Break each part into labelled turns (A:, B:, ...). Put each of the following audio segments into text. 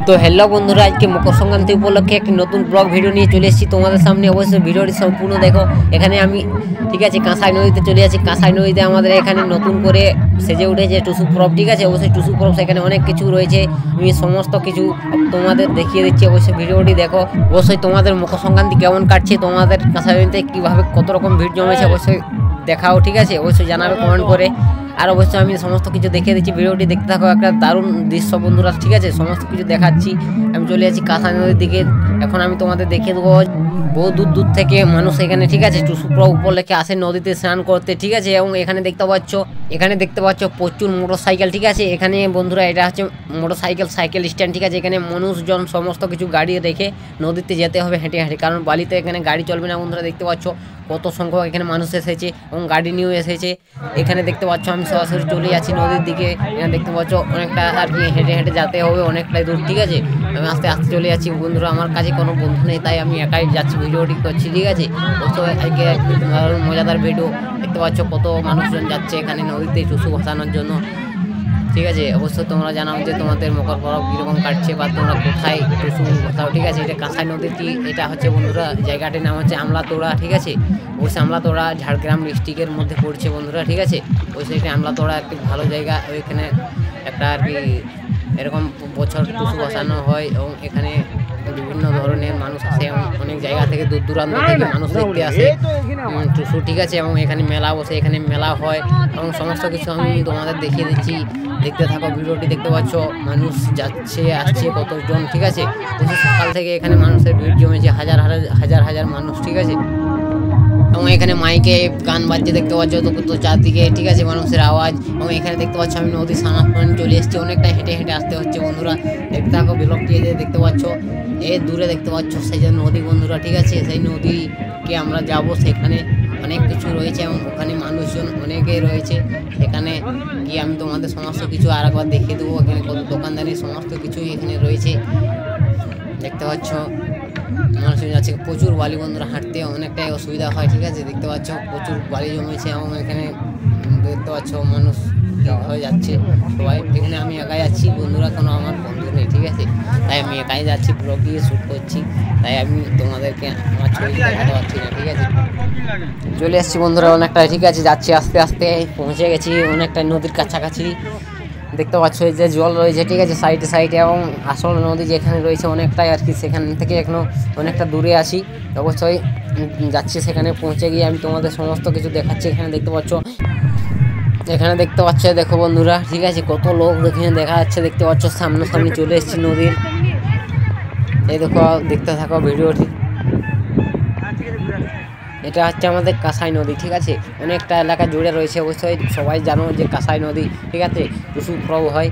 A: তো হ্যালো বন্ধুরা, আজকে মকর সংক্রান্তি উপলক্ষে একটি নতুন ব্লগ ভিডিও নিয়ে চলে এসেছি তোমাদের সামনে। অবশ্যই ভিডিওটি সম্পূর্ণ দেখো। এখানে আমি ঠিক আছে কাঁসাই নদীতে চলে যাচ্ছি। কাঁসাই নদীতে আমাদের এখানে নতুন করে সেজে উঠেছে টুসু পরব, ঠিক আছে। অবশ্যই টুসু পরব, সেখানে অনেক কিছু রয়েছে, আমি সমস্ত কিছু তোমাদের দেখিয়ে দিচ্ছি। অবশ্যই ভিডিওটি দেখো। অবশ্যই তোমাদের মকর সংক্রান্তি কেমন কাটছে, তোমাদের কাঁসাই নদীতে কীভাবে কত রকম ভিড় জমেছে অবশ্যই দেখাও, ঠিক আছে। অবশ্যই জানাবে কমেন্ট করে। আর অবশ্যই আমি সমস্ত কিছু দেখিয়ে দিচ্ছি, ভিডিওটি দেখতে থাকো। একটা দারুণ দৃশ্য বন্ধুরা, ঠিক আছে। সমস্ত কিছু দেখাচ্ছি। আমি চলে যাচ্ছি কাঁসাই নদীর দিকে। এখন আমি তোমাদের দেখিয়ে দেবো বহু দূর দূর থেকে মানুষ এখানে, ঠিক আছে, টুসু পরব উপলক্ষে আসে নদীতে স্নান করতে, ঠিক আছে। এবং এখানে দেখতে পাচ্ছ প্রচুর মোটর সাইকেল, ঠিক আছে। এখানে বন্ধুরা এটা হচ্ছে মোটর সাইকেল স্ট্যান্ড, ঠিক আছে। এখানে মানুষজন সমস্ত কিছু গাড়ি রেখে নদীতে যেতে হবে হেঁটে হেঁটে, কারণ বালিতে এখানে গাড়ি চলবে না। বন্ধুরা দেখতে পাচ্ছ কত সংখ্যক এখানে মানুষ এসেছে এবং গাড়ি নিয়েও এসেছে। এখানে দেখতে পাচ্ছ আমি সরাসরি চলে যাচ্ছি নদীর দিকে। এখানে দেখতে পাচ্ছ অনেকটা আর কি হেঁটে হেঁটে যেতে হবে, অনেকটাই দূর, ঠিক আছে। আমি আস্তে আস্তে চলে যাচ্ছি বন্ধুরা। আমার কাছে কোনো বন্ধু নেই, তাই আমি একাই যাচ্ছি, ভিডিওটি করছি, ঠিক আছে। আজকে মজাদার ভিডিও দেখতে পাচ্ছ, কত মানুষজন যাচ্ছে এখানে নদীতে টুসু ভাসানোর জন্য, ঠিক আছে। অবশ্যই তোমরা জানাও যে তোমাদের মকর পরব কীরকম কাটছে বা তোমরা কোথায় টুসু ভাসাও, ঠিক আছে। এটা কাঁসাই নদীটি, এটা হচ্ছে বন্ধুরা জায়গাটির নাম হচ্ছে আমলাতোড়া, ঠিক আছে। অবশ্যই আমলাতোড়া ঝাড়গ্রাম ডিস্ট্রিক্টের মধ্যে পড়ছে বন্ধুরা, ঠিক আছে। অবশ্যই এখানে আমলাতোড়া একটি ভালো জায়গা। ওইখানে একটা আর কি এরকম বছর টুসু বসানো হয় এবং এখানে বিভিন্ন ধরনের মানুষ আসে এবং অনেক জায়গা থেকে দূর দূরান্ত থেকে মানুষ দেখতে আসে টুসু, ঠিক আছে। এবং এখানে মেলা বসে, এখানে মেলা হয় এবং সমস্ত কিছু আমি তোমাদের দেখিয়ে দিচ্ছি, দেখতে থাকো। ভিডিওটি দেখতে পাচ্ছ মানুষ যাচ্ছে আসছে কতজন, ঠিক আছে। সকাল থেকে এখানে মানুষের ভিড় জমেছে, হাজার হাজার মানুষ, ঠিক আছে। এবং এখানে মাইকে গান বাজছে দেখতে পাচ্ছ তো চারদিকে, ঠিক আছে, মানুষের আওয়াজ। এবং এখানে দেখতে পাচ্ছ আমি নদীর সামনে চলে এসেছি, অনেকটা হেঁটে হেঁটে আসতে হচ্ছে বন্ধুরা। দেখতে থাকো বিলকটি দেখতে পাচ্ছ, এই দূরে দেখতে পাচ্ছ সেই যে নদী বন্ধুরা, ঠিক আছে। সেই নদীকে আমরা যাব, সেখানে অনেক কিছু রয়েছে এবং ওখানে মানুষজন অনেকেই রয়েছে। সেখানে গিয়ে আমি তোমাদের সমস্ত কিছু আর একবার দেখিয়ে দেবো। এখানে কত দোকানদারি সমস্ত কিছুই এখানে রয়েছে দেখতে পাচ্ছ। মানুষ যাচ্ছে, প্রচুর বালি বন্ধুরা, হাঁটতে অনেকটাই অসুবিধা হয়, ঠিক আছে। দেখতে পাচ্ছ প্রচুর বালি জমেছে এবং এখানে দেখতে পাচ্ছ মানুষ হয়ে যাচ্ছে সবাই। এখানে আমি একাই যাচ্ছি বন্ধুরা, কোনো আমার বন্ধু নেই, ঠিক আছে। তাই আমি একাই যাচ্ছি, ব্লগ দিয়ে শ্যুট করছি, তাই আমি তোমাদেরকে আমার ছবি দেখাতে পারছি না, ঠিক আছে। চলে আসছি বন্ধুরা অনেকটা, ঠিক আছে। যাচ্ছি আস্তে আস্তে, পৌঁছে গেছি অনেকটা নদীর কাছাকাছি। দেখতে পাচ্ছ এই যে জল রয়েছে, ঠিক আছে, সাইডে সাইডে। এবং আসল নদী যেখানে রয়েছে অনেকটাই আর কি, সেখান থেকে এখনও অনেকটা দূরে আছি। অবশ্যই যাচ্ছি, সেখানে পৌঁছে গিয়ে আমি তোমাদের সমস্ত কিছু দেখাচ্ছি। এখানে দেখতে পাচ্ছ দেখো বন্ধুরা, ঠিক আছে, কত লোক এখানে দেখা যাচ্ছে। দেখতে পাচ্ছ সামনাসামনি চলে এসেছি নদীর। এই দেখো, দেখতে থাকো ভিডিওটি। এটা হচ্ছে আমাদের কাঁসাই নদী, ঠিক আছে। অনেকটা এলাকা জুড়ে রয়েছে। অবশ্যই সবাই জানো যে কাঁসাই নদী, ঠিক আছে, টুসু পরব হয়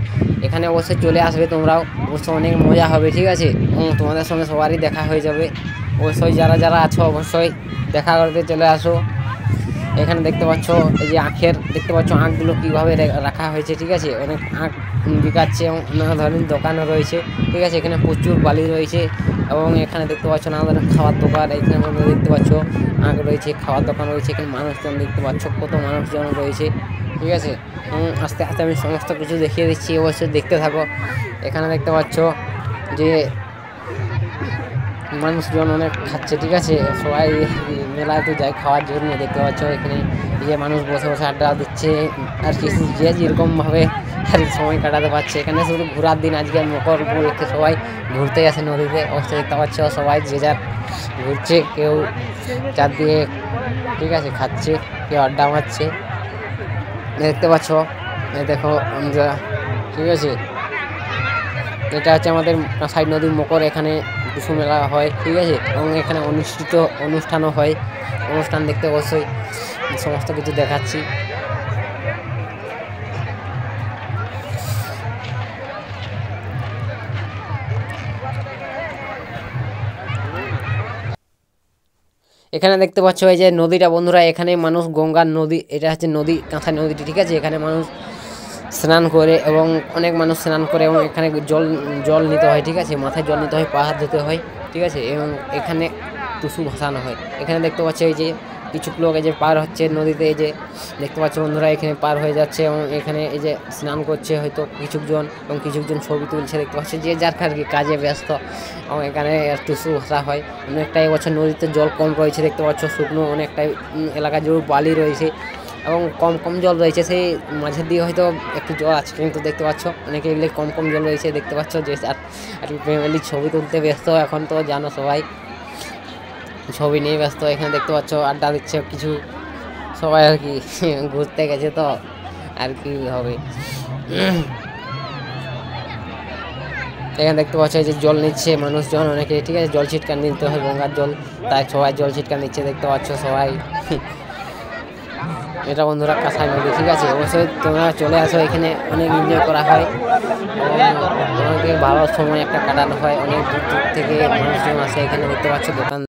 A: এখানে। অবশ্যই চলে আসবে তোমরাও, অবশ্যই অনেক মজা হবে, ঠিক আছে। এবং তোমাদের সঙ্গে সবারই দেখা হয়ে যাবে। অবশ্যই যারা যারা আছো অবশ্যই দেখা করতে চলে আসো। এখানে দেখতে পাচ্ছ এই যে দেখতে পাচ্ছ আঁখগুলো কীভাবে রাখা হয়েছে, ঠিক আছে। অনেক আঁখ বিকাচ্ছে এবং নানা ধরনের দোকানও রয়েছে, ঠিক আছে। এখানে প্রচুর বালি রয়েছে এবং এখানে দেখতে পাচ্ছ নানা ধরনের খাবার দোকান। এখানে দেখতে পাচ্ছ আঁখ রয়েছে, খাবার দোকান রয়েছে। এখানে মানুষজন দেখতে পাচ্ছ, কত মানুষজন রয়েছে, ঠিক আছে। আস্তে আস্তে আমি সমস্ত কিছু দেখিয়ে দিচ্ছি, অবশ্যই দেখতে থাকো। এখানে দেখতে পাচ্ছ যে মানুষজন অনেক খাচ্ছে, ঠিক আছে। সবাই মেলায় তো যায় খাওয়ার জন্য। দেখতে পাচ্ছ এখানে এই যে মানুষ বসে বসে আড্ডা দিচ্ছে আর কি, যে যেরকমভাবে আর সময় কাটাতে পারছে। এখানে শুধু ঘোরার দিন, আজকে মকর উপলক্ষে সবাই ঘুরতে আসে নদীতে। অবশ্যই দেখতে পাচ্ছ সবাই যে যার ঘুরছে, কেউ চারদিকে, ঠিক আছে, খাচ্ছে, কেউ আড্ডা মারছে, দেখতে পাচ্ছ। দেখো আমরা, ঠিক আছে, এটা হচ্ছে আমাদের কাঁসাই নদীর মকর। এখানে টুসু মেলা হয়, ঠিক আছে। এবং এখানে অনুষ্ঠানও হয়। অনুষ্ঠান দেখতে অবশ্যই সমস্ত কিছু দেখাচ্ছি। এখানে দেখতে পাচ্ছ এই যে নদীটা বন্ধুরা, এখানে মানুষ গঙ্গার নদী, এটা হচ্ছে নদী, কাঁসাই নদীটি, ঠিক আছে। এখানে মানুষ স্নান করে এবং অনেক মানুষ স্নান করে এবং এখানে জল নিতে হয়, ঠিক আছে। মাথায় জল নিতে হয়, পা হাত ধুতে হয়, ঠিক আছে। এবং এখানে টুসু ভাসানো হয়। এখানে দেখতে পাচ্ছ এই যে কিছু লোক এই যে পার হচ্ছে নদীতে, এই যে দেখতে পাচ্ছ বন্ধুরা এখানে পার হয়ে যাচ্ছে এবং এখানে এই যে স্নান করছে হয়তো কিছুজন এবং কিছুজন ছবি তুলছে দেখতে পাচ্ছে, যে যার কি কাজে ব্যস্ত। এবং এখানে টুসু ভাষা হয় অনেকটাই। এবছর নদীতে জল কম রয়েছে দেখতে পাচ্ছ, শুকনো অনেকটাই এলাকা জুড়ে বালি রয়েছে এবং কম কম জল রয়েছে, সেই মাঝের দিকে হয়তো একটু জল আছে, কিন্তু দেখতে পাচ্ছ অনেকে এগুলো কম কম জল রয়েছে দেখতে পাচ্ছ। যে আর ফ্যামিলি ছবি তুলতে ব্যস্ত, এখন তো জানো সবাই ছবি নিয়ে ব্যস্ত। এখানে দেখতে পাচ্ছ আড্ডা দিচ্ছে কিছু সবাই আর কি, ঘুরতে গেছে তো আর কি হবে। এখানে দেখতে পাচ্ছ যে জল নিচ্ছে মানুষজন অনেকে, ঠিক আছে, জল ছিটকা নিতে হয় গঙ্গার জল, তাই সবাই জল ছিটকা নিচ্ছে দেখতে পাচ্ছ সবাই। এটা বন্ধুরা কাঁসাই নদী, ঠিক আছে, অবশ্যই তোমরা চলে আসো, এখানে অনেক এনজয় করা হয় এবং অনেক ভালো সময় একটা কাটানো হয়। অনেক দূর দূর থেকে মানুষজন আসে এখানে দেখতে পাচ্ছ, দোকান